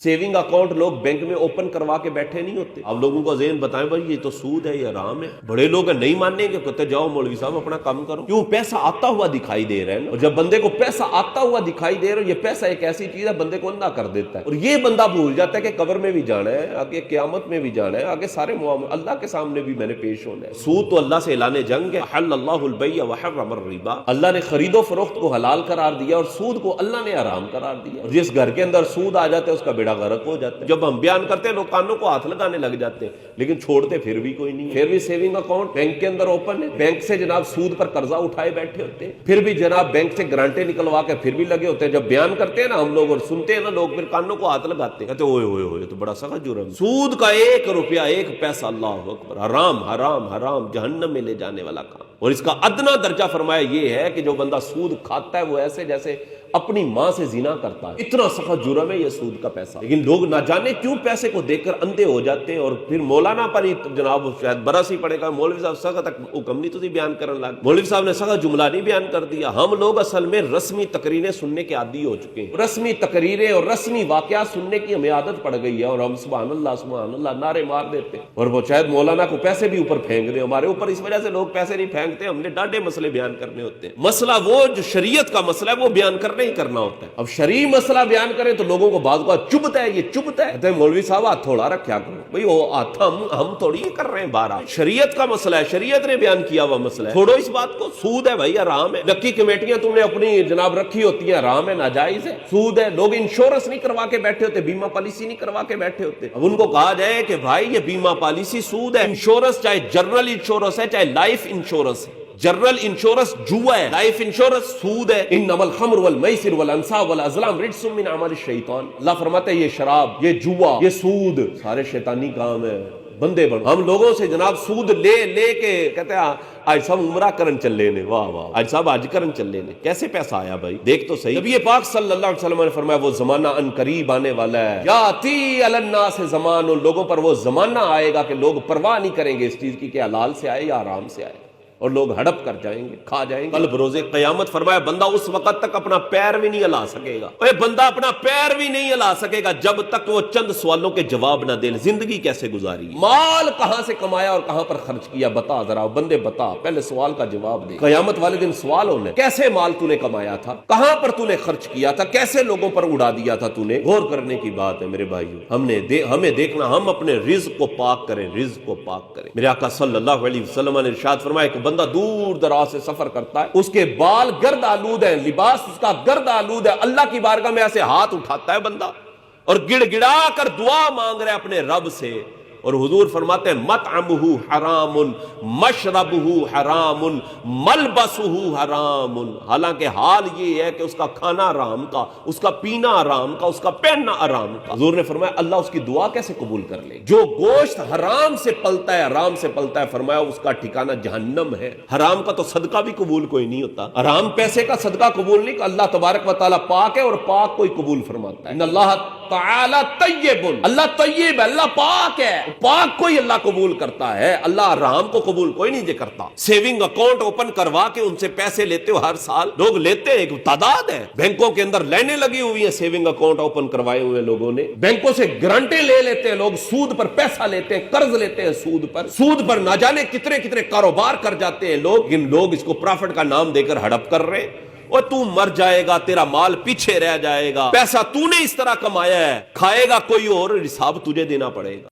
Saving account लोग bank में open करवा के बैठे नहीं होते। आप लोगों को ज़हन बताएं भाई ये तो सूद है, ये हराम है। बड़े लोग नहीं मानेंगे, कहते जाओ मौलवी साहब अपना काम करो। क्यों? पैसा आता हुआ दिखाई दे रहा है। और जब बंदे को पैसा आता हुआ दिखाई दे रहा है, ये पैसा एक ऐसी चीज है बंदे को अंधा कर देता है। और ये बंदा भूल जाता है कि कब्र में भी जाना है, आगे क़यामत में भी जाना है, आगे सारे अल्लाह के सामने भी मैंने पेश होना है। सूद तो अल्लाह से ऐलान जंग है। हल्लल्लाहुल बैअ व हर्रमर रिबा, अल्लाह ने खरीदो फरोख्त को हलाल करार दिया और सूद को अल्लाह ने हराम करार दिया। और जिस घर के अंदर सूद आ जाता है उसका बेड़ा गर्क हो जाता है। जब हम बयान करते हैं लोग कानों को हाथ लगाने लग जाते हैं, लेकिन छोड़ते फिर भी कोई नहीं। फिर भी सेविंग अकाउंट बैंक के अंदर ओपन है, बैंक से जनाब सूद पर कर्जा उठाए बैठे होते हैं, फिर भी जनाब बैंक से ग्रांटें निकलवा के फिर भी लगे होते हैं। जब बयान करते हैं ना हम लोग और सुनते हैं ना लोग, फिर कानों को हाथ लगाते हैं, कहते ओए ओए ओए तो बड़ा सख्त जुर्म। सूद का 1 रुपया 1 पैसा, अल्लाह अकबर, हराम हराम हराम, जहन्नम में ले जाने वाला काम। और इसका अदना दर्जा फरमाया ये है कि जो बंदा सूद खाता है वो ऐसे जैसे अपनी मां से जिना करता है। इतना सख्त जुर्म है ये सूद का पैसा। लेकिन लोग ना जाने क्यों पैसे को देखकर अंधे हो जाते हैं। और फिर मौलाना पर ही जनाब शायद बरस ही पड़ेगा, मौलवी साहब सख्त हुक्म नहीं तुझे बयान करने लगा, मौलवी साहब ने सख्त जुमला नहीं बयान कर दिया। हम लोग असल में रस्मी तकरीरें सुनने के आदी हो चुके हैं। रस्मी तकरीरें और रस्मी वाकयात सुनने की हमें आदत पड़ गई है और हम सुभान अल्लाह नारे मार देते हैं। और वो शायद मौलाना को पैसे भी ऊपर फेंक दे हमारे ऊपर। इस वजह से लोग पैसे नहीं फेंकते, हमने डांडे मसले बयान करने होते हैं। मसला वो जो शरीयत का मसला है वो बयान करने ही करना होता है। अब शरीय मसला बयान करें तो लोगों को बाद को चुभता है, ये चुभता है, मौलवी साहब हाथ थोड़ा रखा करो भाई, वो हाथ हम थोड़ी कर रहे हैं बारह। शरीयत का मसला है, शरीयत ने बयान किया हुआ मसला है, छोड़ो इस बात को। सूद है भाई, हराम है। नक्की कमेटियां तुमने अपनी जनाब रखी होती है, हराम है, नाजायज है, सूद है। लोग इंश्योरेंस नहीं करवा के बैठे होते, बीमा पॉलिसी नहीं करवा के बैठे होते। अब उनको कहा जाए कि भाई ये बीमा पॉलिसी सूद है। इंश्योरेंस चाहे जनरल इंश्योरेंस है चाहे लाइफ इंश्योरेंस है, जनरल इंश्योरेंस जुआ है, लाइफ इंश्योरेंस सूद है। इन्नमल खम्र वल मैसिर वल अंसाब वल अज़लाम रिज्सुम मिन अमल शैतान, अल्लाह फरमाता है ये शराब, ये जुआ, ये सूद सारे शैतानी काम है। बंदे बनो। हम लोगों से जनाब सूद ले के कहते हैं आज सब उमरा करन चले ने, वाह वाह आज सब आज करन चले ने। कैसे पैसा आया भाई, देख तो सही। नबी पाक सल्लल्लाहु अलैहि वसल्लम ने फरमाया वो जमाना अन करीब आने वाला है, याती अलन्नास ज़मान, उन लोगों पर वो जमाना आएगा कि लोग परवाह नहीं करेंगे इस चीज की कि हलाल से आए या हराम से आए, और लोग हड़प कर जाएंगे, खा जाएंगे। कल बरोज़े क़यामत फरमाया बंदा उस वक्त तक अपना पैर भी नहीं हिला सकेगा। ओए बंदा अपना पैर भी नहीं हिला सकेगा जब तक वो चंद सवालों के जवाब ना दे। जिंदगी कैसे गुजारी, माल कहां से कमाया और कहां पर खर्च किया, बता जरा बंदे बता, पहले सवाल का जवाब दे। क़यामत वाले दिन सवाल होने, कैसे माल तूने कमाया था, कहां पर तूने खर्च किया था, कैसे लोगों पर उड़ा दिया था तूने। गौर करने की बात है मेरे भाइयों, हमें देखना, हम अपने रिज़्क़ को पाक करें, रिज़्क़ को पाक करें। मेरे आका सल्लल्लाहु अलैहि वसल्लम ने इरशाद फरमाया कि बंदा दूर दराज से सफर करता है, उसके बाल गर्द आलूद है, लिबास उसका गर्द आलूद है, अल्लाह की बारगाह में ऐसे हाथ उठाता है बंदा और गिड़गिड़ा कर दुआ मांग रहा है अपने रब से। और हुजूर फरमाते हैं मतअमुहु हरामुन मशरबुहु हरामुन मलबसुहु हरामुन, हालांकि हाल ये है कि उसका खाना हराम का, उसका पीना हराम का, उसका पहनना हराम का। हुजूर ने फरमाया अल्लाह उसकी दुआ कैसे कबूल कर ले। जो गोश्त हराम से पलता है, हराम से पलता है, फरमाया उसका ठिकाना जहन्नम है। हराम का तो सदका भी कबूल कोई नहीं होता, हराम पैसे का सदका कबूल नहीं, अल्लाह तबारक व तआला पाक है और पाक कोई कबूल फरमाता है। अल्लाह तआला तय्यबुन, अल्लाह तय्यब है, अल्लाह पाक है, पाक कोई अल्लाह कबूल करता है, अल्लाह हराम को कबूल कोई नहीं करता। सेविंग अकाउंट ओपन करवा के उनसे पैसे लेते हो, हर साल लोग लेते हैं, एक तादाद है। बैंकों के अंदर लाइनें लगी हुई है सेविंग अकाउंट ओपन करवाए हुए लोगों ने। बैंकों से गारंटी ले लेते हैं लोग, सूद पर पैसा लेते हैं, कर्ज लेते हैं सूद पर ना जाने कितने कितने कारोबार कर जाते हैं लोग। इन लोग इसको प्रॉफिट का नाम देकर हड़प कर रहे हैं। और तू मर जाएगा, तेरा माल पीछे रह जाएगा, पैसा तूने इस तरह कमाया है, खाएगा कोई और, हिसाब तुझे देना पड़ेगा।